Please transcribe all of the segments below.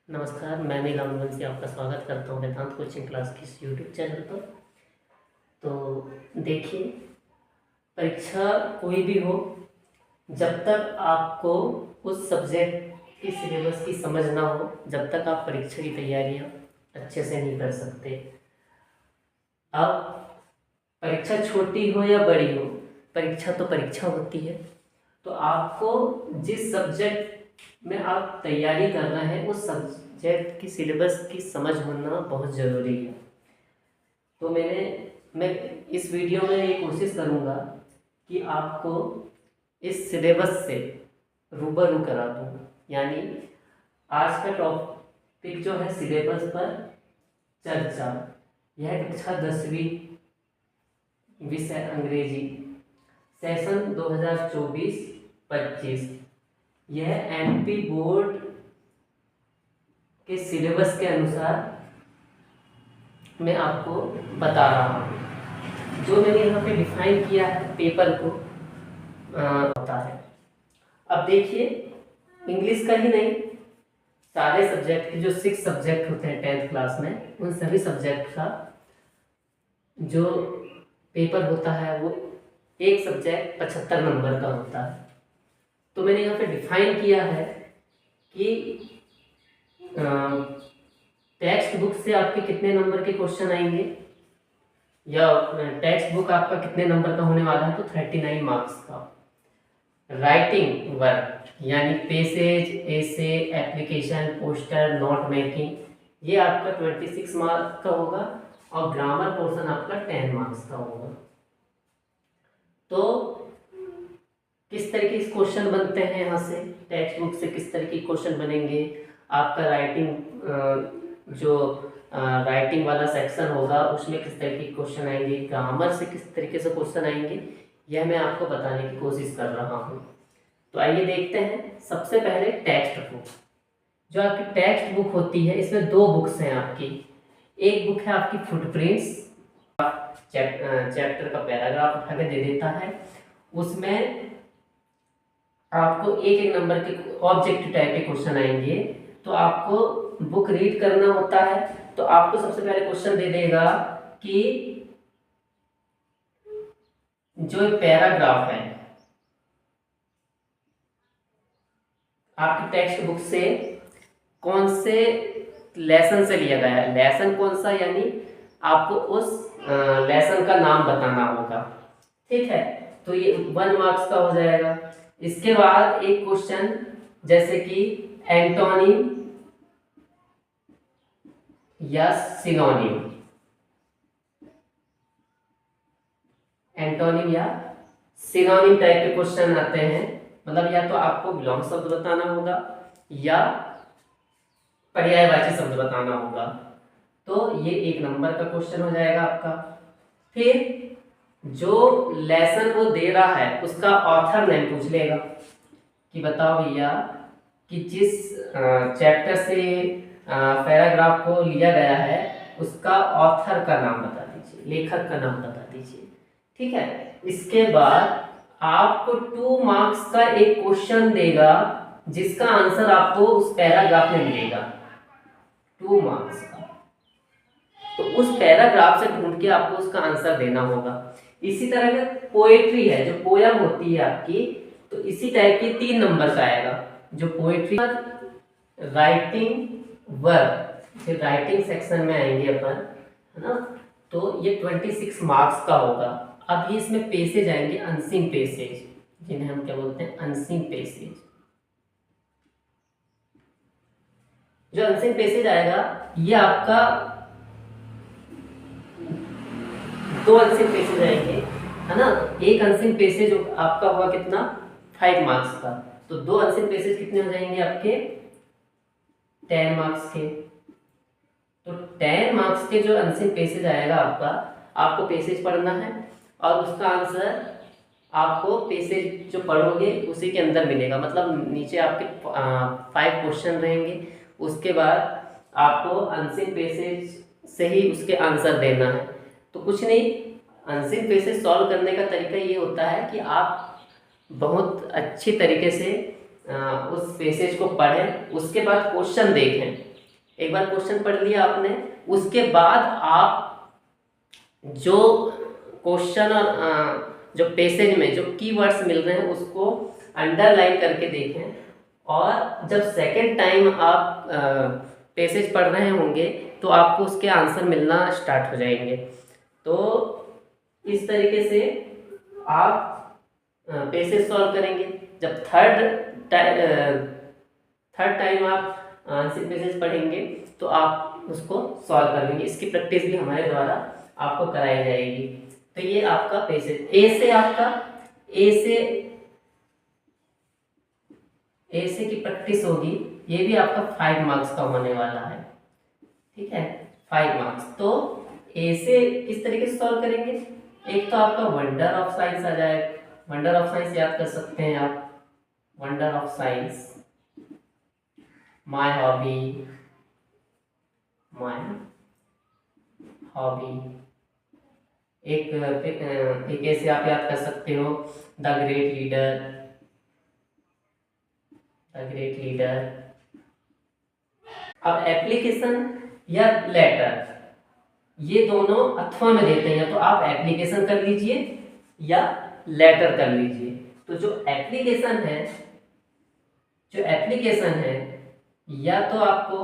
नमस्कार, मैं नील से आपका स्वागत करता हूँ वेदांत कोचिंग क्लास की इस यूट्यूब चैनल पर। तो देखिए, परीक्षा कोई भी हो, जब तक आपको उस सब्जेक्ट की सिलेबस की समझ ना हो, जब तक आप परीक्षा की तैयारियाँ अच्छे से नहीं कर सकते। अब परीक्षा छोटी हो या बड़ी हो, परीक्षा तो परीक्षा होती है। तो आपको जिस सब्जेक्ट में आप तैयारी कर रहे हैं उस सब्जेक्ट की सिलेबस की समझ होना बहुत ज़रूरी है। तो मैं इस वीडियो में ये कोशिश करूँगा कि आपको इस सिलेबस से रूबरू करा दूँ। यानी आज का टॉपिक जो है सिलेबस पर चर्चा, यह कक्षा 10वीं विषय अंग्रेजी, सेशन 2024-25। यह एमपी बोर्ड के सिलेबस के अनुसार मैं आपको बता रहा हूँ। जो मैंने यहाँ पे डिफाइन किया है पेपर को होता है। अब देखिए, इंग्लिश का ही नहीं, सारे सब्जेक्ट के जो 6 सब्जेक्ट होते हैं 10th क्लास में, उन सभी सब्जेक्ट का जो पेपर होता है वो एक सब्जेक्ट 75 नंबर का होता है। तो मैंने यहाँ पे डिफाइन किया है कि टेक्स्ट बुक से आपके कितने नंबर के क्वेश्चन आएंगे, या टेक्स्ट बुक आपका कितने नंबर का होने वाला है, तो 39 मार्क्स का। राइटिंग वर्क यानी पेसेज, एसे, एप्लीकेशन, पोस्टर, नोट मेकिंग, ये आपका 26 मार्क्स का होगा, और ग्रामर पोर्शन आपका 10 मार्क्स का होगा। तो किस तरीके के क्वेश्चन बनते हैं यहाँ से, टेक्स्ट बुक से किस तरीके के क्वेश्चन बनेंगे, आपका राइटिंग वाला सेक्शन होगा उसमें किस तरीके के क्वेश्चन आएंगे, ग्रामर से किस तरीके से क्वेश्चन आएंगे, यह मैं आपको बताने की कोशिश कर रहा हूँ। तो आइए देखते हैं। सबसे पहले टेक्स्ट बुक। जो आपकी टेक्स्ट बुक होती है, इसमें 2 बुक्स हैं आपकी। एक बुक है आपकी फुटप्रिंट्स, चैप्टर का पैराग्राफ उठा के दे देता है। उसमें आपको एक नंबर के ऑब्जेक्टिव टाइप के क्वेश्चन आएंगे, तो आपको बुक रीड करना होता है। तो आपको सबसे पहले क्वेश्चन दे देगा कि जो पैराग्राफ है आपकी टेक्स्ट बुक से कौन से लेसन से लिया गया है, लेसन कौन सा, यानी आपको उस लेसन का नाम बताना होगा। ठीक है, तो ये 1 मार्क्स का हो जाएगा। इसके बाद एक क्वेश्चन जैसे कि एंटोनिम या सिनोनिम, एंटोनिम या सिनोनिम टाइप के क्वेश्चन आते हैं। मतलब या तो आपको विलोम शब्द बताना होगा या पर्यायवाची शब्द बताना होगा। तो ये 1 नंबर का क्वेश्चन हो जाएगा आपका। फिर जो लेसन वो दे रहा है उसका ऑथर नेम पूछ लेगा कि बताओ भैया कि जिस चैप्टर से पैराग्राफ को लिया गया है उसका ऑथर का नाम बता दीजिए, लेखक का नाम बता दीजिए। ठीक है, इसके बाद आपको 2 मार्क्स का एक क्वेश्चन देगा जिसका आंसर आपको उस पैराग्राफ में मिलेगा, 2 मार्क्स का। तो उस पैराग्राफ से ढूंढ के आपको उसका आंसर देना होगा। इसी तरह के पोएट्री है, जो पोयम होती है आपकी, तो इसी टाइप की 3 नंबर का आएगा। जो पोएट्री, राइटिंग वर्क, फिर राइटिंग सेक्शन में आएंगे अपन, है ना, तो ये 26 मार्क्स का होगा। अब ये इसमें पेसेज आएंगे, अनसीन पेसेज, जिन्हें हम क्या बोलते हैं, अनसीन पेसेज। जो अनसीन पेसेज आएगा, ये आपका 2 अनसीन पेसेज आएंगे, है ना। एक अनसीन पेसेज आपका हुआ कितना, 5 मार्क्स का। तो 2 अनसीन पेसेज कितने हो जाएंगे आपके, 10 मार्क्स के। तो 10 मार्क्स के जो अनसीन पेसेज आएगा आपका, आपको पेसेज पढ़ना है और उसका आंसर आपको पेसेज जो पढ़ोगे उसी के अंदर मिलेगा। मतलब नीचे आपके 5 क्वेश्चन रहेंगे, उसके बाद आपको अनसीन पेसेज से ही उसके आंसर देना है। तो कुछ नहीं, अनसीन पेसेज सॉल्व करने का तरीका ये होता है कि आप बहुत अच्छी तरीके से उस पेसेज को पढ़ें, उसके बाद क्वेश्चन देखें एक बार क्वेश्चन पढ़ लिया आपने, उसके बाद आप जो क्वेश्चन और जो पैसेज में जो कीवर्ड्स मिल रहे हैं उसको अंडरलाइन करके देखें, और जब सेकंड टाइम आप पैसेज पढ़ रहे होंगे तो आपको उसके आंसर मिलना स्टार्ट हो जाएंगे। तो इस तरीके से आप पैसेज सॉल्व करेंगे। जब थर्ड टाइम आप आंसर पैसेज पढ़ेंगे तो आप उसको सॉल्व कर लेंगे। इसकी प्रैक्टिस भी हमारे द्वारा आपको कराई जाएगी। तो ये आपका पैसेज ए से की प्रैक्टिस होगी। ये भी आपका 5 मार्क्स का होने वाला है, ठीक है, 5 मार्क्स। तो ए से किस तरीके से सॉल्व करेंगे, एक तो आपका वंडर ऑफ साइंस आ जाएगा। वंडर ऑफ साइंस याद कर सकते हैं आप, wonder of science, my hobby, एक ऐसे आप याद कर सकते हो, द ग्रेट लीडर। अब एप्लीकेशन या लेटर, ये दोनों अथवा में देते हैं, तो आप एप्लीकेशन कर लीजिए या लेटर कर लीजिए। तो जो एप्लीकेशन है या तो आपको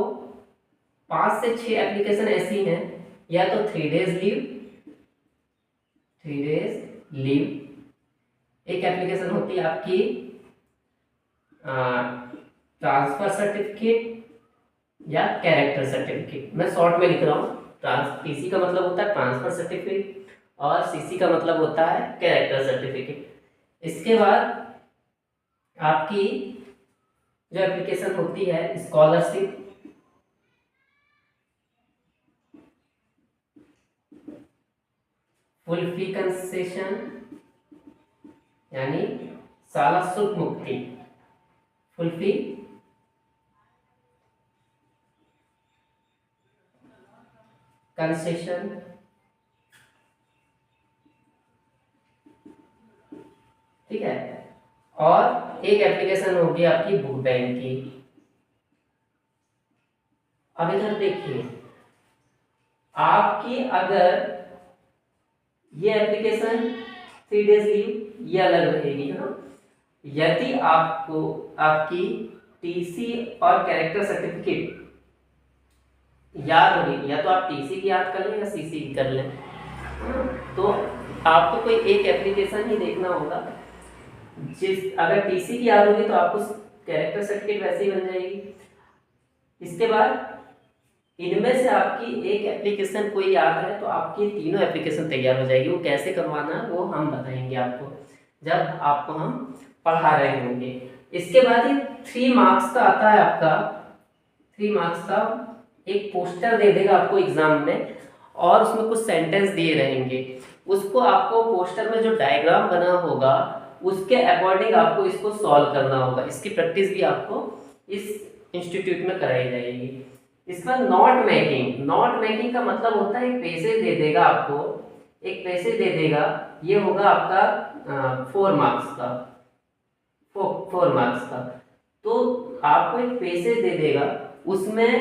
5 से 6 एप्लीकेशन ऐसी हैं, या तो 3 डेज लीव, एक एप्लीकेशन होती है आपकी ट्रांसफर सर्टिफिकेट या कैरेक्टर सर्टिफिकेट। मैं शॉर्ट में लिख रहा हूँ। टीसी का मतलब होता है ट्रांसफर सर्टिफिकेट और सीसी का मतलब होता है कैरेक्टर सर्टिफिकेट। इसके बाद आपकी जो एप्लीकेशन होती है स्कॉलरशिप, फुल फी कंसेशन यानी साला शुल्क मुक्ति, फुल फी कंसेशन, ठीक है। और एक एप्लीकेशन होगी आपकी बुक बैंक की। अब इधर देखिए, आपकी अगर ये एप्लीकेशन 3 डेज लीव ये अलग रहेगी, है ना। यदि आपको आपकी टीसी और कैरेक्टर सर्टिफिकेट याद होगी, या तो आप टीसी की याद कर लें या सीसी की कर लें, तो आपको कोई एक एप्लीकेशन ही देखना होगा। अगर टीसी की याद होगी तो आपको कैरेक्टर सर्टिफिकेट वैसे ही बन जाएगी। इसके बाद इनमें से आपकी एक एप्लीकेशन कोई याद है तो आपकी तीनों एप्लीकेशन तैयार हो जाएगी। वो कैसे करवाना है वो हम बताएंगे आपको जब आपको हम पढ़ा रहे होंगे। इसके बाद ये 3 मार्क्स का आता है आपका, 3 मार्क्स का एक पोस्टर दे देगा आपको एग्जाम में, और उसमें कुछ सेंटेंस दिए रहेंगे। उसको आपको पोस्टर में जो डायग्राम बना होगा उसके अकॉर्डिंग आपको इसको सॉल्व करना होगा। इसकी प्रैक्टिस भी आपको इस इंस्टीट्यूट में कराई जाएगी। इसका नोट मेकिंग का मतलब होता है एक पैसेज दे देगा आपको, एक पैसेज दे देगा, ये होगा आपका 4 मार्क्स का। तो आपको एक पैसेज दे देगा, उसमें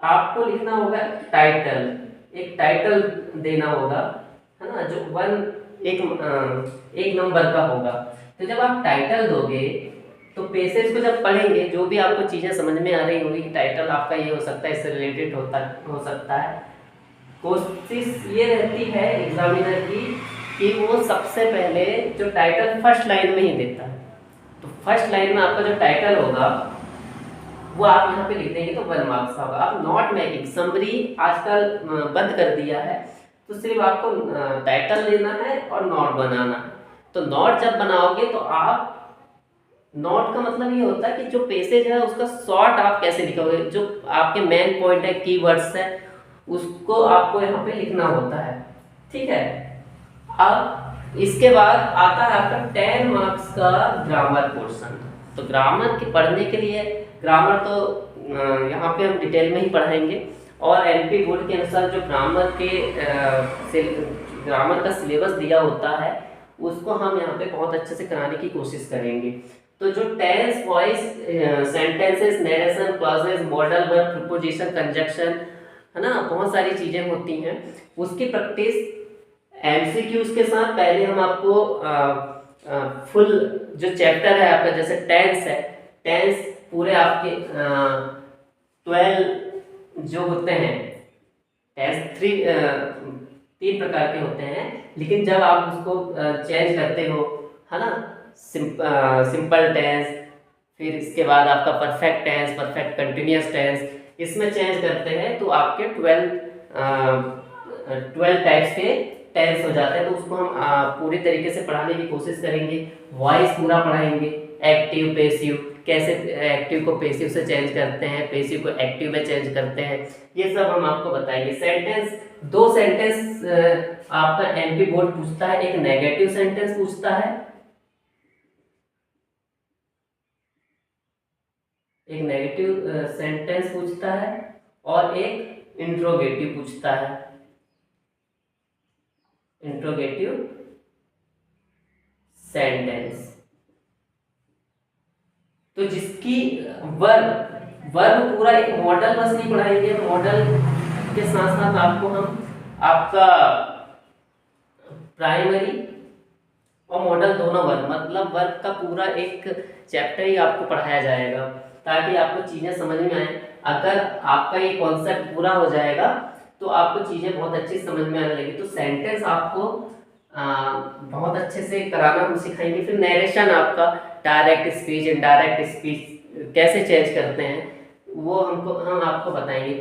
आपको लिखना होगा एक टाइटल देना होगा, है ना, जो एक नंबर का होगा। तो जब आप टाइटल दोगे तो पैसेज को जब पढ़ेंगे, जो भी आपको चीज़ें समझ में आ रही होगी कि टाइटल आपका ये हो सकता है, इससे रिलेटेड हो सकता है। कोशिश ये रहती है एग्जामिनर की कि वो सबसे पहले जो टाइटल फर्स्ट लाइन में ही देता है। तो फर्स्ट लाइन में आपका जो टाइटल होगा वो आप यहाँ पे लिख देंगे तो 1 मार्क्स का होगा। आप नोट मेकिंग समरी आजकल बंद कर दिया है, तो सिर्फ आपको टाइटल लेना है और नोट बनाना है। तो नोट जब बनाओगे तो आप, नोट का मतलब ये होता है कि जो पैसेज है उसका शॉर्ट आप कैसे लिखोगे, जो आपके मेन पॉइंट है, कीवर्ड्स है, उसको आपको यहाँ पे लिखना होता है, ठीक है। अब इसके बाद आता है आपका 10 मार्क्स का ग्रामर पोर्शन। तो ग्रामर के पढ़ने के लिए, ग्रामर तो यहाँ पे हम डिटेल में ही पढ़ाएंगे, और एमपी बोर्ड के अनुसार जो ग्रामर का सिलेबस दिया होता है उसको हम यहाँ पे बहुत अच्छे से कराने की कोशिश करेंगे। तो जो tense, voice, sentences, narration, clauses, modal verb, preposition, conjunction, है ना, बहुत सारी चीजें होती हैं, उसकी प्रैक्टिस एमसीक्यूज के साथ पहले हम आपको फुल जो चैप्टर है आपका, जैसे टेंस है, टेंस पूरे आपके 12 जो होते हैं, टेंस 3 प्रकार के होते हैं, लेकिन जब आप उसको चेंज करते हो, है ना, सिंपल टेंस, फिर इसके बाद आपका perfect tense, perfect continuous tense, इसमें चेंज करते हैं तो आपके 12 टाइप्स के टेंस हो जाते हैं। तो उसको हम पूरी तरीके से पढ़ाने की कोशिश करेंगे, वॉइस पूरा पढ़ाएंगे, एक्टिव, पैसिव, कैसे एक्टिव को पैसिव से चेंज करते हैं, पैसिव को एक्टिव में चेंज करते हैं, ये सब हम आपको बताएंगे। सेंटेंस, 2 सेंटेंस आपका एमपी बोर्ड पूछता है, एक नेगेटिव सेंटेंस पूछता है, एक नेगेटिव सेंटेंस पूछता है, और एक इंट्रोगेटिव पूछता है, इंट्रोगेटिव सेंटेंस। तो जिसकी वर्ब पूरा एक मॉडल बस नहीं पढ़ाएंगे, मॉडल के साथ साथ आपको हम आपका प्राइमरी और मॉडल दोनों वर्ब, मतलब वर्ब का पूरा एक चैप्टर ही आपको पढ़ाया जाएगा, ताकि आपको चीज़ें समझ में आए। अगर आपका ये कॉन्सेप्ट पूरा हो जाएगा तो आपको चीज़ें बहुत अच्छी समझ में आने लगी। तो सेंटेंस आपको बहुत अच्छे से कराना हम सिखाएंगे। फिर नरेशन आपका, डायरेक्ट स्पीच, इनडायरेक्ट स्पीच कैसे चेंज करते हैं वो हम आपको बताएंगे।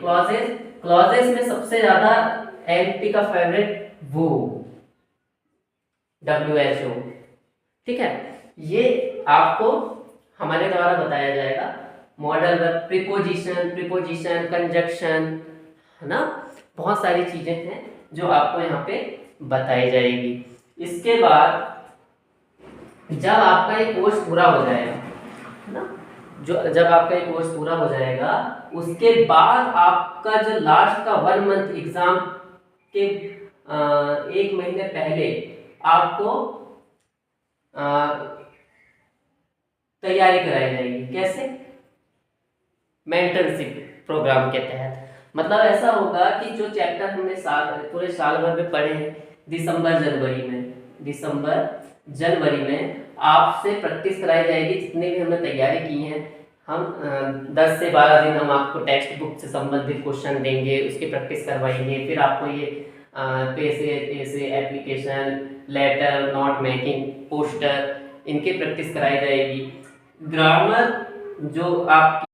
क्लॉजेस में सबसे ज़्यादा एलपी का फेवरेट वो WHO, ठीक है, ये आपको हमारे द्वारा बताया जाएगा। मॉडल वर्ब, प्रीपोजिशन, कंजक्शन, है ना, बहुत सारी चीजें हैं जो आपको यहाँ पे बताई जाएगी। इसके बाद जब आपका ये कोर्स पूरा हो जाएगा, है ना, जब आपका ये कोर्स पूरा हो जाएगा, उसके बाद आपका जो लास्ट का 1 मंथ एग्जाम के 1 महीने पहले आपको तैयारी कराई जाएगी। कैसे? मेंटरशिप प्रोग्राम के तहत। मतलब ऐसा होगा कि जो चैप्टर हमने पूरे साल भर में पढ़े हैं, दिसंबर जनवरी में आपसे प्रैक्टिस कराई जाएगी। जितने भी हमने तैयारी की हैं, हम 10 से 12 दिन हम आपको टेक्स्ट बुक से संबंधित क्वेश्चन देंगे, उसकी प्रैक्टिस करवाएंगे। फिर आपको ये पैसे application, letter, note making, poster, इनकी प्रैक्टिस कराई जाएगी। ग्रामर जो आपकी